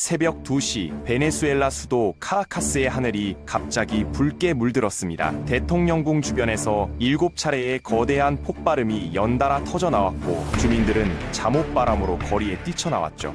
새벽 2시 베네수엘라 수도 카라카스의 하늘이 갑자기 붉게 물들었습니다. 대통령궁 주변에서 7차례의 거대한 폭발음이 연달아 터져 나왔고 주민들은 잠옷바람으로 거리에 뛰쳐나왔죠.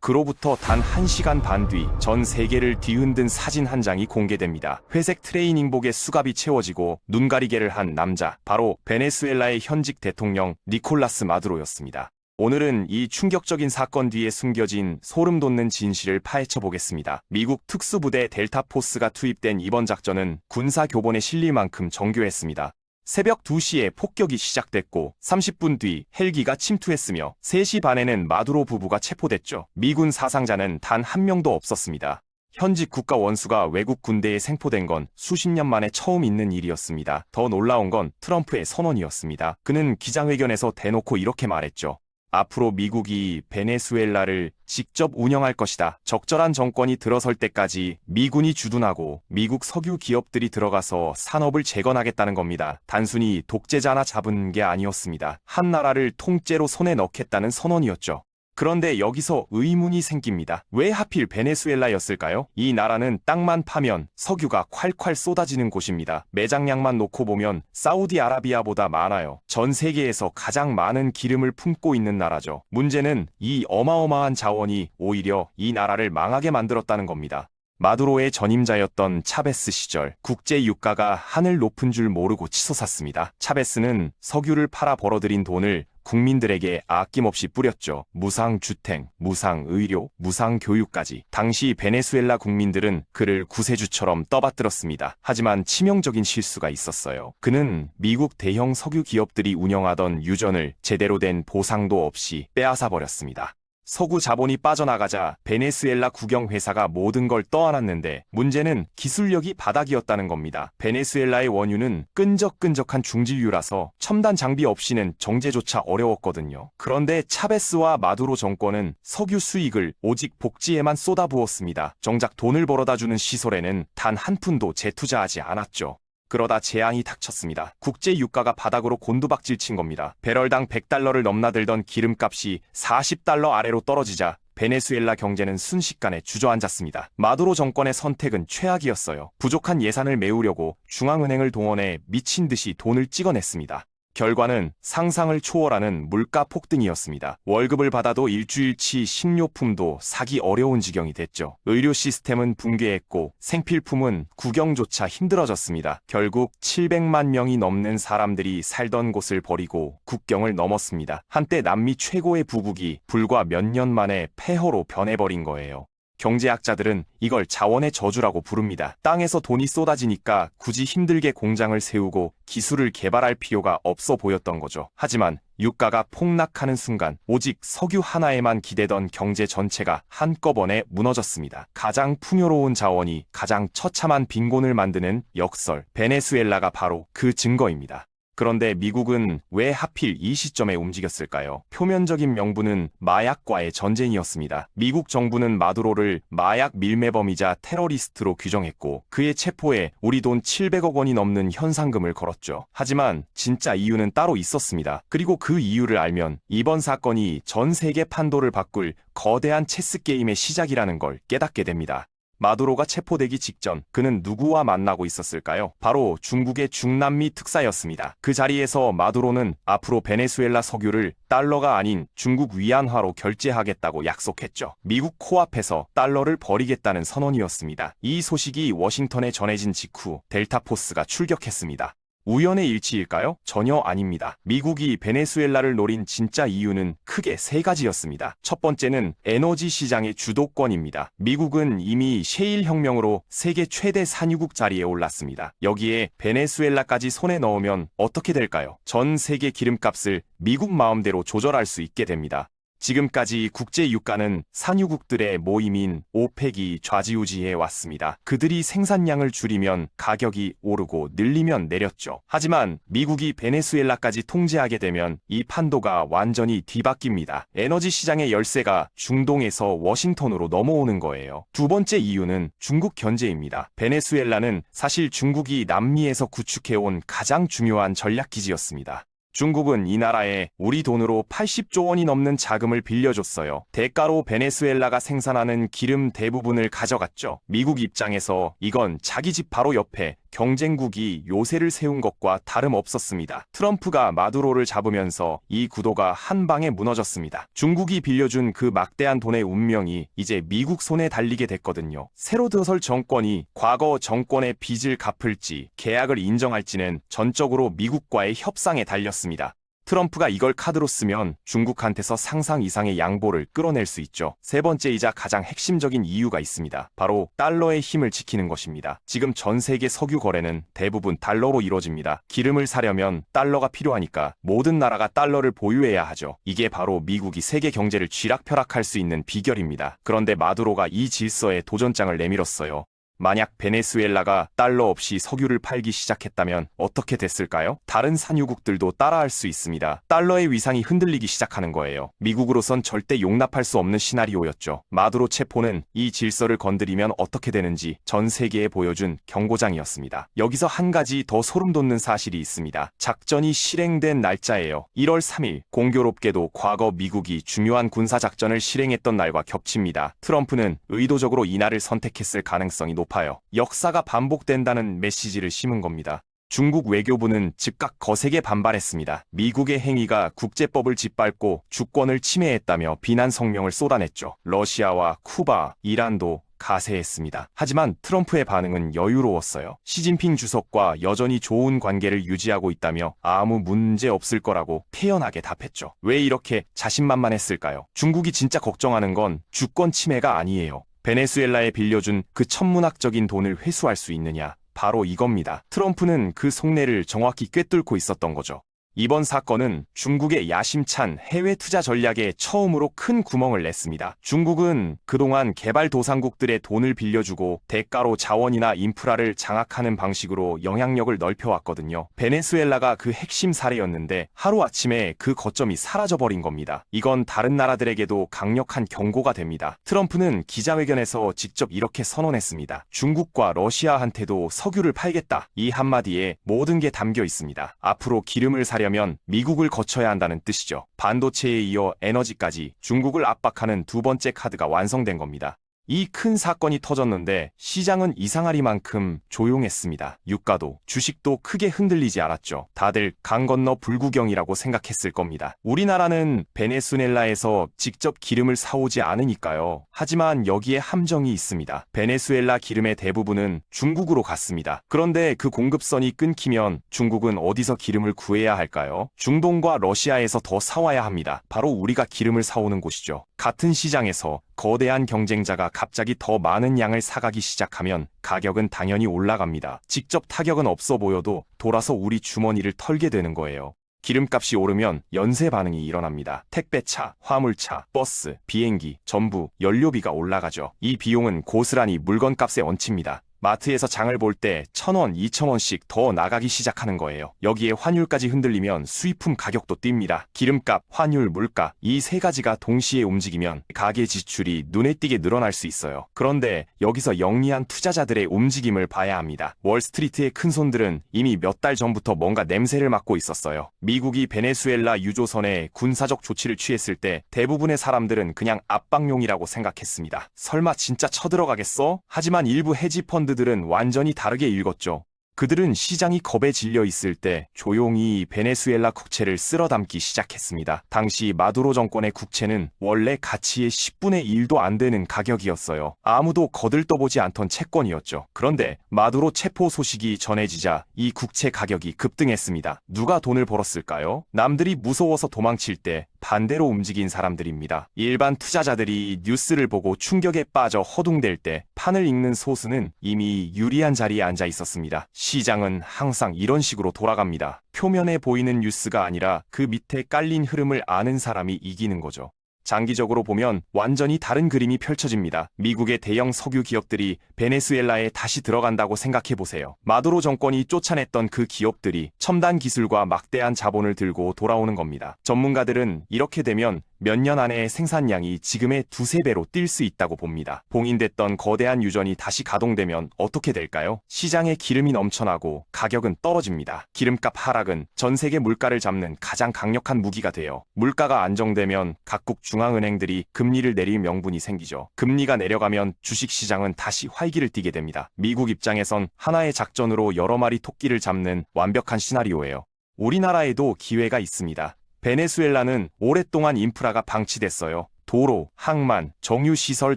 그로부터 단 1시간 반 뒤 전 세계를 뒤흔든 사진 한 장이 공개됩니다. 회색 트레이닝복에 수갑이 채워지고 눈가리개를 한 남자, 바로 베네수엘라의 현직 대통령 니콜라스 마두로였습니다. 오늘은 이 충격적인 사건 뒤에 숨겨진 소름 돋는 진실을 파헤쳐 보겠습니다. 미국 특수부대 델타포스가 투입된 이번 작전은 군사 교본에 실릴 만큼 정교했습니다. 새벽 2시에 폭격이 시작됐고 30분 뒤 헬기가 침투했으며 3시 반에는 마두로 부부가 체포됐죠. 미군 사상자는 단 한 명도 없었습니다. 현직 국가 원수가 외국 군대에 생포된 건 수십 년 만에 처음 있는 일이었습니다. 더 놀라운 건 트럼프의 선언이었습니다. 그는 기자회견에서 대놓고 이렇게 말했죠. 앞으로 미국이 베네수엘라를 직접 운영할 것이다. 적절한 정권이 들어설 때까지 미군이 주둔하고 미국 석유 기업들이 들어가서 산업을 재건하겠다는 겁니다. 단순히 독재자 하나 잡은 게 아니었습니다. 한 나라를 통째로 손에 넣겠다는 선언이었죠. 그런데 여기서 의문이 생깁니다. 왜 하필 베네수엘라였을까요? 이 나라는 땅만 파면 석유가 콸콸 쏟아지는 곳입니다. 매장량만 놓고 보면 사우디아라비아보다 많아요. 전 세계에서 가장 많은 기름을 품고 있는 나라죠. 문제는 이 어마어마한 자원이 오히려 이 나라를 망하게 만들었다는 겁니다. 마두로의 전임자였던 차베스 시절 국제 유가가 하늘 높은 줄 모르고 치솟았습니다. 차베스는 석유를 팔아 벌어들인 돈을 국민들에게 아낌없이 뿌렸죠. 무상주택, 무상의료, 무상교육까지. 당시 베네수엘라 국민들은 그를 구세주처럼 떠받들었습니다. 하지만 치명적인 실수가 있었어요. 그는 미국 대형 석유 기업들이 운영하던 유전을 제대로 된 보상도 없이 빼앗아버렸습니다. 석유 자본이 빠져나가자 베네수엘라 국영회사가 모든 걸 떠안았는데 문제는 기술력이 바닥이었다는 겁니다. 베네수엘라의 원유는 끈적끈적한 중질유라서 첨단 장비 없이는 정제조차 어려웠거든요. 그런데 차베스와 마두로 정권은 석유 수익을 오직 복지에만 쏟아부었습니다. 정작 돈을 벌어다주는 시설에는 단 한 푼도 재투자하지 않았죠. 그러다 재앙이 닥쳤습니다. 국제 유가가 바닥으로 곤두박질 친 겁니다. 배럴당 100달러를 넘나들던 기름값이 40달러 아래로 떨어지자 베네수엘라 경제는 순식간에 주저앉았습니다. 마두로 정권의 선택은 최악이었어요. 부족한 예산을 메우려고 중앙은행을 동원해 미친 듯이 돈을 찍어냈습니다. 결과는 상상을 초월하는 물가 폭등이었습니다. 월급을 받아도 일주일치 식료품도 사기 어려운 지경이 됐죠. 의료 시스템은 붕괴했고 생필품은 구경조차 힘들어졌습니다. 결국 700만 명이 넘는 사람들이 살던 곳을 버리고 국경을 넘었습니다. 한때 남미 최고의 부국이 불과 몇 년 만에 폐허로 변해버린 거예요. 경제학자들은 이걸 자원의 저주라고 부릅니다. 땅에서 돈이 쏟아지니까 굳이 힘들게 공장을 세우고 기술을 개발할 필요가 없어 보였던 거죠. 하지만 유가가 폭락하는 순간 오직 석유 하나에만 기대던 경제 전체가 한꺼번에 무너졌습니다. 가장 풍요로운 자원이 가장 처참한 빈곤을 만드는 역설, 베네수엘라가 바로 그 증거입니다. 그런데 미국은 왜 하필 이 시점에 움직였을까요? 표면적인 명분은 마약과의 전쟁이었습니다. 미국 정부는 마두로를 마약 밀매범이자 테러리스트로 규정했고 그의 체포에 우리 돈 700억 원이 넘는 현상금을 걸었죠. 하지만 진짜 이유는 따로 있었습니다. 그리고 그 이유를 알면 이번 사건이 전 세계 판도를 바꿀 거대한 체스 게임의 시작이라는 걸 깨닫게 됩니다. 마두로가 체포되기 직전 그는 누구와 만나고 있었을까요? 바로 중국의 중남미 특사였습니다. 그 자리에서 마두로는 앞으로 베네수엘라 석유를 달러가 아닌 중국 위안화로 결제하겠다고 약속했죠. 미국 코앞에서 달러를 버리겠다는 선언이었습니다. 이 소식이 워싱턴에 전해진 직후 델타포스가 출격했습니다. 우연의 일치일까요? 전혀 아닙니다. 미국이 베네수엘라를 노린 진짜 이유는 크게 3가지였습니다. 첫 번째는 에너지 시장의 주도권입니다. 미국은 이미 셰일 혁명으로 세계 최대 산유국 자리에 올랐습니다. 여기에 베네수엘라까지 손에 넣으면 어떻게 될까요? 전 세계 기름값을 미국 마음대로 조절할 수 있게 됩니다. 지금까지 국제 유가는 산유국들의 모임인 오펙이 좌지우지해 왔습니다. 그들이 생산량을 줄이면 가격이 오르고 늘리면 내렸죠. 하지만 미국이 베네수엘라까지 통제하게 되면 이 판도가 완전히 뒤바뀝니다. 에너지 시장의 열쇠가 중동에서 워싱턴으로 넘어오는 거예요. 두 번째 이유는 중국 견제입니다. 베네수엘라는 사실 중국이 남미에서 구축해온 가장 중요한 전략기지였습니다. 중국은 이 나라에 우리 돈으로 80조 원이 넘는 자금을 빌려줬어요. 대가로 베네수엘라가 생산하는 기름 대부분을 가져갔죠. 미국 입장에서 이건 자기 집 바로 옆에 경쟁국이 요새를 세운 것과 다름없었습니다. 트럼프가 마두로를 잡으면서 이 구도가 한 방에 무너졌습니다. 중국이 빌려준 그 막대한 돈의 운명이 이제 미국 손에 달리게 됐거든요. 새로 들어설 정권이 과거 정권의 빚을 갚을지 계약을 인정할지는 전적으로 미국과의 협상에 달렸습니다. 트럼프가 이걸 카드로 쓰면 중국한테서 상상 이상의 양보를 끌어낼 수 있죠. 세 번째이자 가장 핵심적인 이유가 있습니다. 바로 달러의 힘을 지키는 것입니다. 지금 전 세계 석유 거래는 대부분 달러로 이루어집니다. 기름을 사려면 달러가 필요하니까 모든 나라가 달러를 보유해야 하죠. 이게 바로 미국이 세계 경제를 쥐락펴락할 수 있는 비결입니다. 그런데 마두로가 이 질서에 도전장을 내밀었어요. 만약 베네수엘라가 달러 없이 석유를 팔기 시작했다면 어떻게 됐을까요? 다른 산유국들도 따라할 수 있습니다. 달러의 위상이 흔들리기 시작하는 거예요. 미국으로선 절대 용납할 수 없는 시나리오였죠. 마두로 체포는 이 질서를 건드리면 어떻게 되는지 전 세계에 보여준 경고장이었습니다. 여기서 한 가지 더 소름 돋는 사실이 있습니다. 작전이 실행된 날짜예요. 1월 3일, 공교롭게도 과거 미국이 중요한 군사작전을 실행했던 날과 겹칩니다. 트럼프는 의도적으로 이날을 선택했을 가능성이 높아요. 역사가 반복된다는 메시지를 심은 겁니다. 중국 외교부는 즉각 거세게 반발했습니다. 미국의 행위가 국제법을 짓밟고 주권을 침해했다며 비난 성명을 쏟아냈죠. 러시아와 쿠바, 이란도 가세했습니다. 하지만 트럼프의 반응은 여유로웠어요. 시진핑 주석과 여전히 좋은 관계를 유지하고 있다며 아무 문제 없을 거라고 태연하게 답했죠. 왜 이렇게 자신만만했을까요? 중국이 진짜 걱정하는 건 주권 침해가 아니에요. 베네수엘라에 빌려준 그 천문학적인 돈을 회수할 수 있느냐? 바로 이겁니다. 트럼프는 그 속내를 정확히 꿰뚫고 있었던 거죠. 이번 사건은 중국의 야심찬 해외 투자 전략에 처음으로 큰 구멍을 냈습니다. 중국은 그동안 개발도상국들의 돈을 빌려주고 대가로 자원이나 인프라를 장악하는 방식으로 영향력을 넓혀왔거든요. 베네수엘라가 그 핵심 사례였는데 하루아침에 그 거점이 사라져버린 겁니다. 이건 다른 나라들에게도 강력한 경고가 됩니다. 트럼프는 기자회견에서 직접 이렇게 선언했습니다. 중국과 러시아한테도 석유를 팔겠다. 이 한마디에 모든 게 담겨 있습니다. 앞으로 기름을 사려면 미국을 거쳐야 한다는 뜻이죠. 반도체에 이어 에너지까지 중국을 압박하는 두 번째 카드가 완성된 겁니다. 이 큰 사건이 터졌는데 시장은 이상하리만큼 조용했습니다. 유가도, 주식도 크게 흔들리지 않았죠. 다들 강 건너 불구경이라고 생각했을 겁니다. 우리나라는 베네수엘라에서 직접 기름을 사오지 않으니까요. 하지만 여기에 함정이 있습니다. 베네수엘라 기름의 대부분은 중국으로 갔습니다. 그런데 그 공급선이 끊기면 중국은 어디서 기름을 구해야 할까요? 중동과 러시아에서 더 사와야 합니다. 바로 우리가 기름을 사오는 곳이죠. 같은 시장에서 거대한 경쟁자가 갑자기 더 많은 양을 사가기 시작하면 가격은 당연히 올라갑니다. 직접 타격은 없어 보여도 돌아서 우리 주머니를 털게 되는 거예요. 기름값이 오르면 연쇄 반응이 일어납니다. 택배차, 화물차, 버스, 비행기, 전부 연료비가 올라가죠. 이 비용은 고스란히 물건값에 얹힙니다. 마트에서 장을 볼 때 1,000원, 2,000원씩 더 나가기 시작하는 거예요. 여기에 환율까지 흔들리면 수입품 가격도 뜁니다. 기름값, 환율, 물가 이 세 가지가 동시에 움직이면 가계 지출이 눈에 띄게 늘어날 수 있어요. 그런데 여기서 영리한 투자자들의 움직임을 봐야 합니다. 월스트리트의 큰손들은 이미 몇 달 전부터 뭔가 냄새를 맡고 있었어요. 미국이 베네수엘라 유조선에 군사적 조치를 취했을 때 대부분의 사람들은 그냥 압박용이라고 생각했습니다. 설마 진짜 쳐들어가겠어? 하지만 일부 헤지펀드 들은 완전히 다르게 읽었죠. 그들은 시장이 겁에 질려 있을 때 조용히 베네수엘라 국채를 쓸어 담기 시작했습니다. 당시 마두로 정권의 국채는 원래 가치의 10분의 1도 안 되는 가격이었어요. 아무도 거들떠보지 않던 채권이었죠. 그런데 마두로 체포 소식이 전해지자 이 국채 가격이 급등했습니다. 누가 돈을 벌었을까요? 남들이 무서워서 도망칠 때 반대로 움직인 사람들입니다. 일반 투자자들이 뉴스를 보고 충격에 빠져 허둥댈 때 판을 읽는 소수는 이미 유리한 자리에 앉아 있었습니다. 시장은 항상 이런 식으로 돌아갑니다. 표면에 보이는 뉴스가 아니라 그 밑에 깔린 흐름을 아는 사람이 이기는 거죠. 장기적으로 보면 완전히 다른 그림이 펼쳐집니다. 미국의 대형 석유 기업들이 베네수엘라에 다시 들어간다고 생각해보세요. 마두로 정권이 쫓아냈던 그 기업들이 첨단 기술과 막대한 자본을 들고 돌아오는 겁니다. 전문가들은 이렇게 되면 몇 년 안에 생산량이 지금의 두세 배로 뛸 수 있다고 봅니다. 봉인됐던 거대한 유전이 다시 가동되면 어떻게 될까요? 시장에 기름이 넘쳐나고 가격은 떨어집니다. 기름값 하락은 전 세계 물가를 잡는 가장 강력한 무기가 돼요. 물가가 안정되면 각국 중앙은행들이 금리를 내릴 명분이 생기죠. 금리가 내려가면 주식시장은 다시 활기를 띠게 됩니다. 미국 입장에선 하나의 작전으로 여러 마리 토끼를 잡는 완벽한 시나리오예요. 우리나라에도 기회가 있습니다. 베네수엘라는 오랫동안 인프라가 방치됐어요. 도로, 항만, 정유시설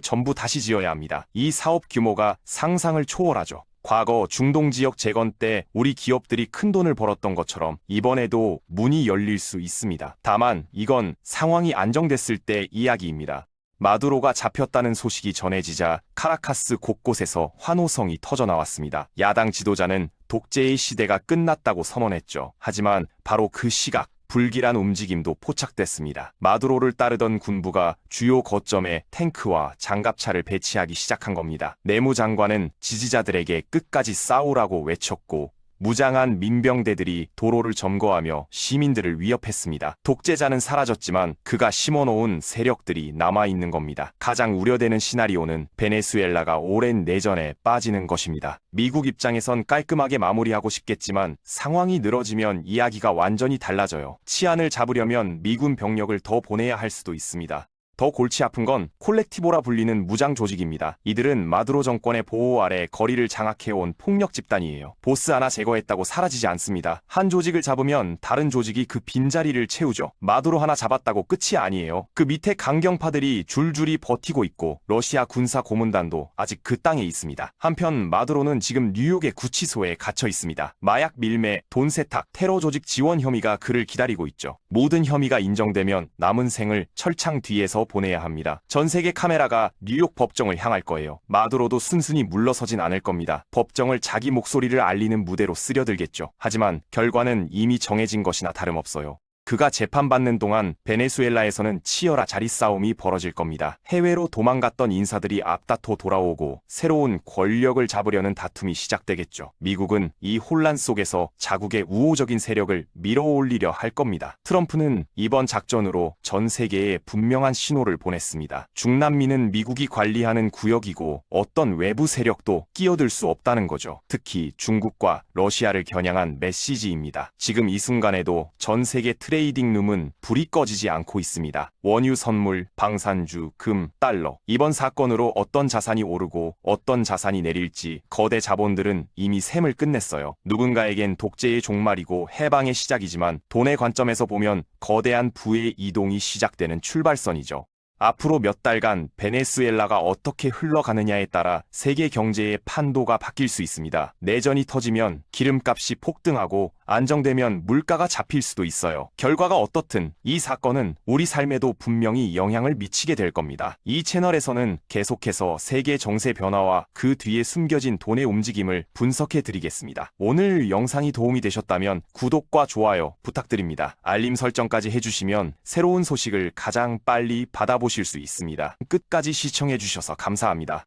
전부 다시 지어야 합니다. 이 사업 규모가 상상을 초월하죠. 과거 중동 지역 재건 때 우리 기업들이 큰 돈을 벌었던 것처럼 이번에도 문이 열릴 수 있습니다. 다만 이건 상황이 안정됐을 때 이야기입니다. 마두로가 잡혔다는 소식이 전해지자 카라카스 곳곳에서 환호성이 터져나왔습니다. 야당 지도자는 독재의 시대가 끝났다고 선언했죠. 하지만 바로 그 시각, 불길한 움직임도 포착됐습니다. 마두로를 따르던 군부가 주요 거점에 탱크와 장갑차를 배치하기 시작한 겁니다. 내무장관은 지지자들에게 끝까지 싸우라고 외쳤고 무장한 민병대들이 도로를 점거하며 시민들을 위협했습니다. 독재자는 사라졌지만 그가 심어놓은 세력들이 남아있는 겁니다. 가장 우려되는 시나리오는 베네수엘라가 오랜 내전에 빠지는 것입니다. 미국 입장에선 깔끔하게 마무리하고 싶겠지만 상황이 늘어지면 이야기가 완전히 달라져요. 치안을 잡으려면 미군 병력을 더 보내야 할 수도 있습니다. 더 골치 아픈 건 콜렉티보라 불리는 무장 조직입니다. 이들은 마두로 정권의 보호 아래 거리를 장악해온 폭력 집단이에요. 보스 하나 제거했다고 사라지지 않습니다. 한 조직을 잡으면 다른 조직이 그 빈자리를 채우죠. 마두로 하나 잡았다고 끝이 아니에요. 그 밑에 강경파들이 줄줄이 버티고 있고 러시아 군사 고문단도 아직 그 땅에 있습니다. 한편 마두로는 지금 뉴욕의 구치소에 갇혀 있습니다. 마약 밀매, 돈 세탁, 테러 조직 지원 혐의가 그를 기다리고 있죠. 모든 혐의가 인정되면 남은 생을 철창 뒤에서 보내야 합니다. 전 세계 카메라가 뉴욕 법정을 향할 거예요. 마두로도 순순히 물러서진 않을 겁니다. 법정을 자기 목소리를 알리는 무대로 쓰려들겠죠. 하지만 결과는 이미 정해진 것이나 다름없어요. 그가 재판받는 동안 베네수엘라에서는 치열한 자리싸움이 벌어질 겁니다. 해외로 도망갔던 인사들이 앞다퉈 돌아오고 새로운 권력을 잡으려는 다툼이 시작되겠죠. 미국은 이 혼란 속에서 자국의 우호적인 세력을 밀어올리려 할 겁니다. 트럼프는 이번 작전으로 전 세계에 분명한 신호를 보냈습니다. 중남미는 미국이 관리하는 구역이고 어떤 외부 세력도 끼어들 수 없다는 거죠. 특히 중국과 러시아를 겨냥한 메시지입니다. 지금 이 순간에도 전 세계 트레이딩 룸은 불이 꺼지지 않고 있습니다. 원유 선물, 방산주, 금, 달러. 이번 사건으로 어떤 자산이 오르고 어떤 자산이 내릴지 거대 자본들은 이미 셈을 끝냈어요. 누군가에겐 독재의 종말이고 해방의 시작이지만 돈의 관점에서 보면 거대한 부의 이동이 시작되는 출발선이죠. 앞으로 몇 달간 베네수엘라가 어떻게 흘러가느냐에 따라 세계 경제의 판도가 바뀔 수 있습니다. 내전이 터지면 기름값이 폭등하고 안정되면 물가가 잡힐 수도 있어요. 결과가 어떻든 이 사건은 우리 삶에도 분명히 영향을 미치게 될 겁니다. 이 채널에서는 계속해서 세계 정세 변화와 그 뒤에 숨겨진 돈의 움직임을 분석해 드리겠습니다. 오늘 영상이 도움이 되셨다면 구독과 좋아요 부탁드립니다. 알림 설정까지 해주시면 새로운 소식을 가장 빨리 받아보실 수 있습니다. 끝까지 시청해 주셔서 감사합니다.